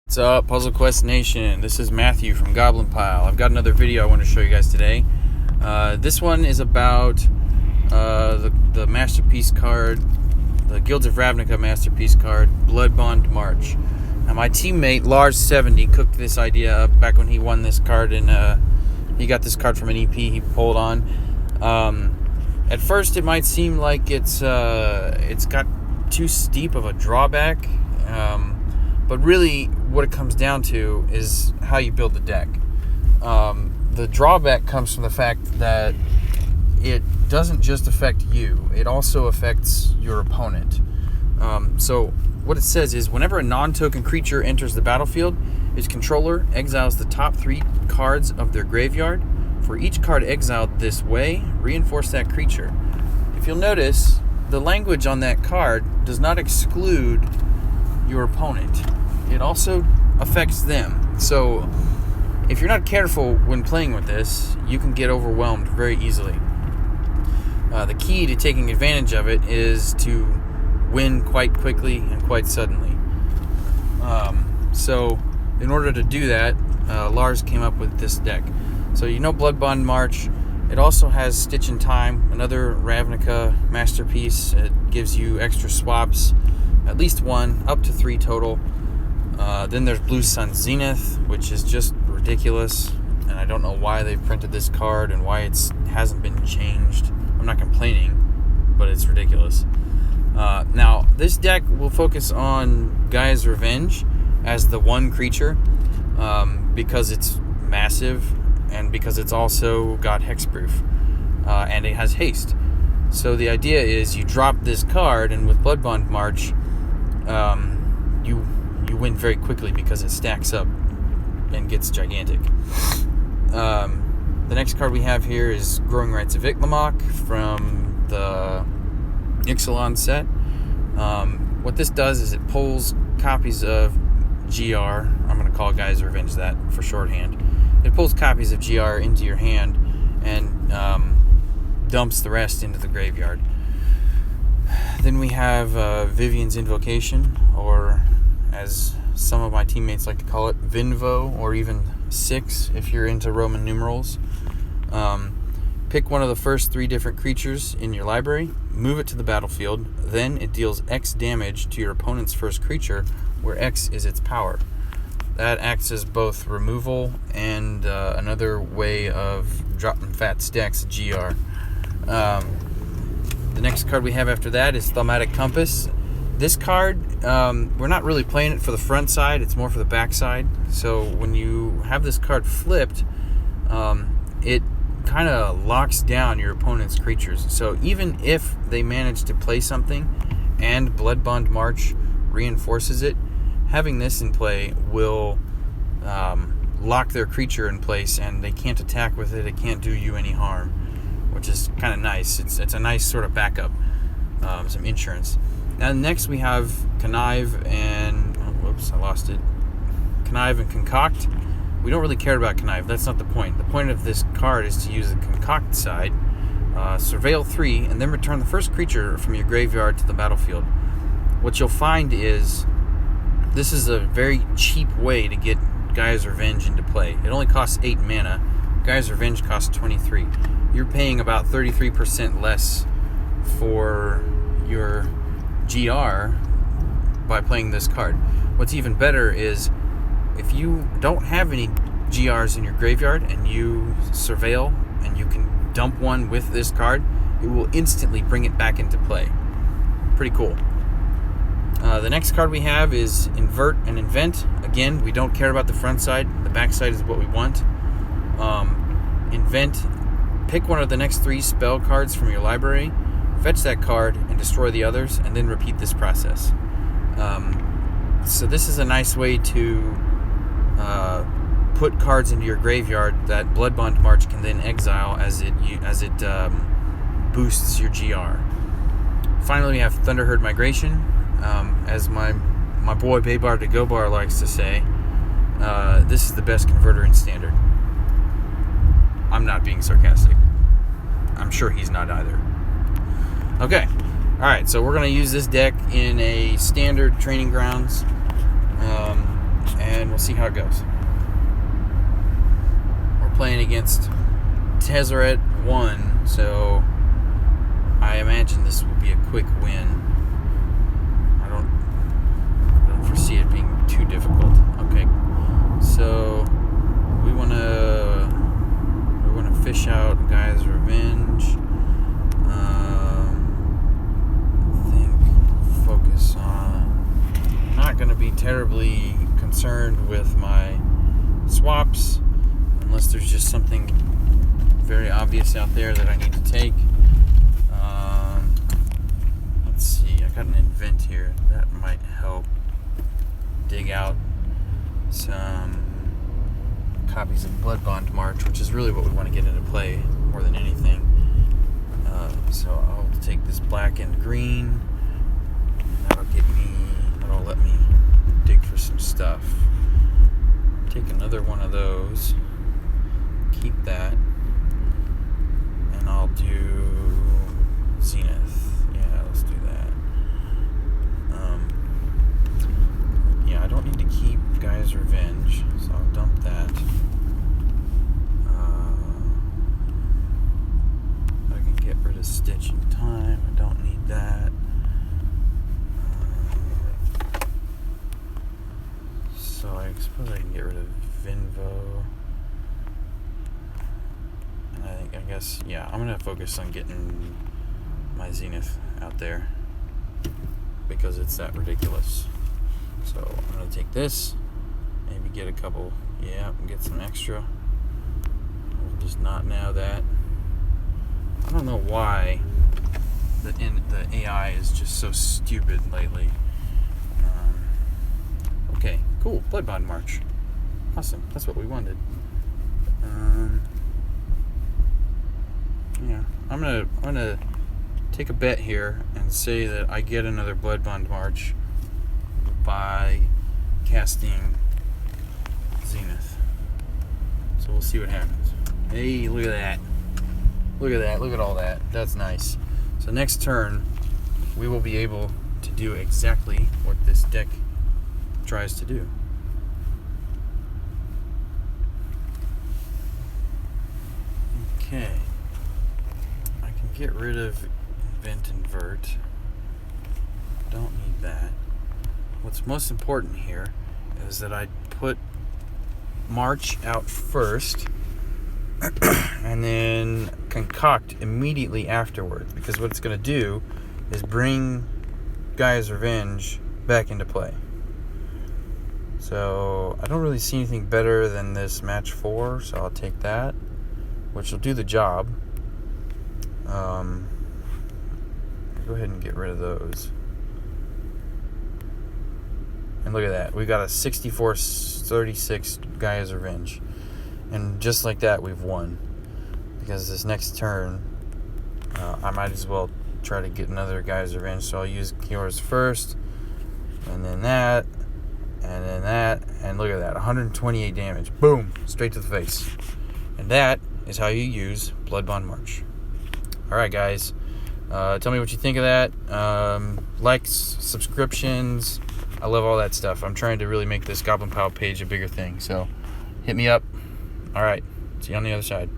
What's up, Puzzle Quest Nation? This is Matthew from Goblin Pile. I've got another video I want to show you guys today. This one is about the Masterpiece card, the Guilds of Ravnica Masterpiece card, Bloodbond March. Now, my teammate Lars70 cooked this idea up back when he won this card, and he got this card from an EP he pulled on. At first, it might seem like it's got too steep of a drawback. But really, what it comes down to is how you build the deck. The drawback comes from the fact that it doesn't just affect you, it also affects your opponent. So what it says is, whenever a non-token creature enters the battlefield, its controller exiles the top 3 cards of their graveyard. For each card exiled this way, reinforce that creature. If you'll notice, the language on that card does not exclude your opponent. It also affects them. So if you're not careful when playing with this, you can get overwhelmed very easily. The key to taking advantage of it is to win quite quickly and quite suddenly. So in order to do that, Lars came up with this deck. So you know Bloodbond March. It also has Stitch in Time, another Ravnica Masterpiece. It gives you extra swaps, at least 1, up to 3 total. Then there's Blue Sun Zenith, which is just ridiculous, and I don't know why they printed this card and why it hasn't been changed. I'm not complaining, but it's ridiculous. Now, this deck will focus on Gaia's Revenge as the one creature, because it's massive and because it's also got hexproof, and it has haste. So the idea is you drop this card, and with Bloodbond March, you win very quickly because it stacks up and gets gigantic. The next card we have here is Growing Rights of Iklamok from the Ixalan set. What this does is it pulls copies of GR. I'm going to call Gaia's Revenge that for shorthand. It pulls copies of GR into your hand and dumps the rest into the graveyard. Then we have Vivian's Invocation, or as some of my teammates like to call it, Vinvo, or even 6 if you're into Roman numerals. Pick one of the first 3 different creatures in your library, move it to the battlefield, then it deals X damage to your opponent's first creature, where X is its power. That acts as both removal and another way of dropping fat stacks of GR. The next card we have after that is Thaumatic Compass. This card, we're not really playing it for the front side, it's more for the back side. So when you have this card flipped, it kind of locks down your opponent's creatures. So even if they manage to play something and Bloodbond March reinforces it, having this in play will lock their creature in place, and they can't attack with it, it can't do you any harm, which is kind of nice. It's a nice sort of backup, some insurance. Now next we have Connive and, I lost it. Connive and Concoct. We don't really care about Connive, that's not the point. The point of this card is to use the Concoct side, surveil 3, and then return the first creature from your graveyard to the battlefield. What you'll find is this is a very cheap way to get Gaia's Revenge into play. It only costs 8 mana. Gaia's Revenge costs 23. You're paying about 33% less for your GR by playing this card. What's even better is if you don't have any GRs in your graveyard and you surveil and you can dump one with this card, it will instantly bring it back into play. Pretty cool. The next card we have is Invert and Invent. Again, we don't care about the front side. The back side is what we want. Invent. Pick one of the next 3 spell cards from your library, fetch that card, and destroy the others, and then repeat this process. So this is a nice way to put cards into your graveyard that Bloodbond March can then exile as it boosts your GR. Finally, we have Thunderherd Migration. As my boy Baybar de Gobar likes to say, this is the best converter in Standard. I'm not being sarcastic. I'm sure he's not either. Okay, alright, so we're going to use this deck in a Standard Training Grounds, and we'll see how it goes. We're playing against Tezzeret 1, so I imagine this will be a quick win. I don't foresee it being too difficult. Okay, so we wanna fish out Guy's Revenge. I think focus on. I'm not gonna be terribly concerned with my swaps unless there's just something very obvious out there that I need to take. Let's see, I got an invent here that might help dig out some copies of Bloodbond March, which is really what we want to get into play more than anything. So I'll take this black and green, and that'll let me dig for some stuff. Take another one of those, keep that, and I'll do Zenith. Yeah, let's do that. Yeah, I don't need to keep Guy's Revenge, so I'll dump that. I can get rid of Stitch in Time. I don't need that. So I suppose I can get rid of Vinvo. And I guess, yeah, I'm going to focus on getting my Zenith out there because it's that ridiculous. So I'm going to take this, maybe get a couple, get some extra. We'll just not now that. I don't know why the AI is just so stupid lately. Okay, cool. Bloodbond March. Awesome. That's what we wanted. Yeah, I'm gonna take a bet here and say that I get another Bloodbond March by casting Zenith. So we'll see what happens. Hey, look at that. Look at that. Look at all that. That's nice. So next turn, we will be able to do exactly what this deck tries to do. Okay. I can get rid of Invent Invert. Don't need that. What's most important here is that I put March out first and then concoct immediately afterwards, because what it's going to do is bring Guy's Revenge back into play. So I don't really see anything better than this match 4, so I'll take that, which will do the job. Go ahead and get rid of those. And look at that. We got a 64-36 Guy's Revenge. And just like that, we've won. Because this next turn, I might as well try to get another Guy's Revenge. So I'll use yours first. And then that. And then that. And look at that. 128 damage. Boom. Straight to the face. And that is how you use Bloodbond March. Alright, guys. Tell me what you think of that. Likes, subscriptions. I love all that stuff. I'm trying to really make this Goblin Pile page a bigger thing. So hit me up. All right. See you on the other side.